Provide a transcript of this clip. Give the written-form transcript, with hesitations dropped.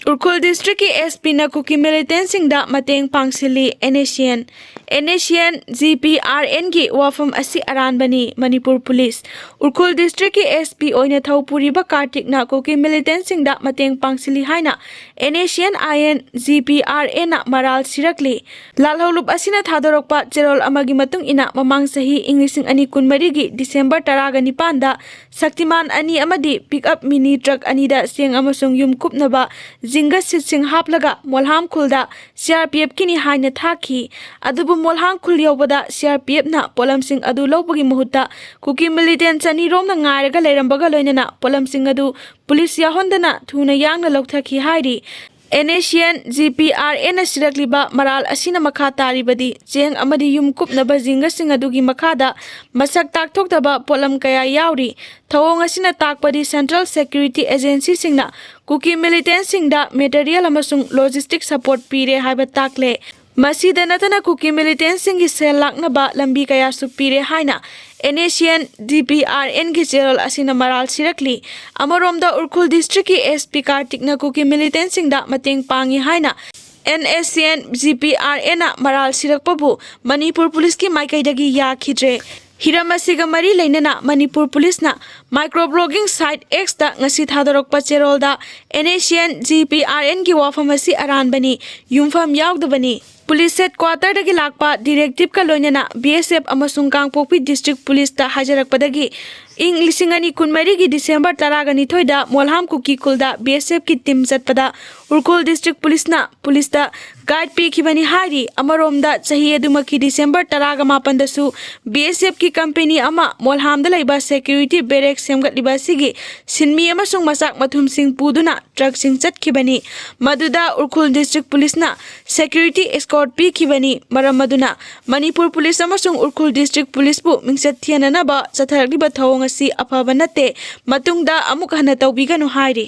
उरखुल district की SP न Kuki militant सिंगदा mateंग पांगसिली Nscn GPRN की वाफम असी अरानबनी मणिपुर पुलिस उरखुल डिस्ट्रिक्ट की एसपी ओइना थौपुरीबा कार्तिक न कुकी मिलिटेंट सिंगदा mateंग पांगसिली हाइना Nscn IN GPRN ना मराल सिरकली लालहौलुप असिना थादोरकपा चेरोल अमगी मतुंग इना ममांग सही ing 2024 की डिसेंबर 19 दा शक्तिमान अनि अमदी pickup mini truck अनिदा Seng अमसुंग yum कुपनबा जिंगा सिसिंग हापलगा मोलहाम खुलदा CRPF किनी हाइना थाकी अदुबु मोलहाम खुल यौबदा CRPF ना पोलमसिंग अदु लौबगी मुहुत्ता कुकी मिलिटेंट सनी रोमना ngairaga leirambага loinana पोलमसिंग अदु पुलिस याहोंदना थुना यांगना लौथाकी हाइरी Nscn GPRN सिरकलिबा मराल असिना मखा तारिबदी चेंग अमदी युम कुपनबा जिंगा सिंग अदुगी मखादा मसक ताकथोक्तबा पोलम कया याउरी थवोंग असिना ताकपदी सेंट्रल सिक्योरिटी एजेंसी सिंगना कुकी मिलिटेंट सिंगदा मटेरियल अमसुंग लॉजिस्टिक सपोर्ट पीरे हाइबा ताकले मसीदा नतना कुकी मिलिटेंट सिंगी सेल लाकनबा लंबी कया सुपीरे हाइना Nscn GPRN की चेरोल असिना मराल सिरकली अमरोमदा उरखुल डिस्ट्रिक्ट की एसपी कार्तिक न कुकी मिलिटेंट सिंगदा mateंग पांगी हाइना Nscn GPRN ना मराल सिरकपबु मणिपुर पुलिस की माइकैदगी याखिद्रे हिरम असिगा मरी लेनना मणिपुर पुलिस ना माइक्रोब्लॉगिंग साइट X दा ngasi थादोरकपा चेरोलदा Nscn GPRN की वाफम असी अरानबनी युमफम यावदबनी पुलिस हेडक्वार्टर दगी लाकपा डायरेक्टिव का लोइनना BSF अमसुंग कांगपोक्पी डिस्ट्रिक्ट पुलिस दा हाजरकपदगी ing 2024 की डिसेंबर 12 दा मोलहाम कुकी कुलदा BSF की टीम चटपदा उरखुल डिस्ट्रिक्ट पुलिस दा गाइड पीखिबनी हारी अमरोमदा चही अदुमकी डिसेंबर 15 दसु BSF की कंपनी अमा मोलहाम दा लैबा सिक्योरिटी बैरेक सेमगतलिबा सिगी सिनमी अमसुंग मसाक मथुम सिंह पुदुना ट्रक सिंह चटखिबनी मदुदा उरखुल डिस्ट्रिक्ट पुलिस ना सिक्योरिटी एस्कॉर्ट पीखिबनी मरम मदुना मणिपुर पुलिस अमसुंग उरखुल डिस्ट्रिक्ट पुलिस बु मिंगसत थियननबा चथरलिबा थवोंग असी अफबा नते मतुंगदा अमुक हना तौबिगनु हाइरी।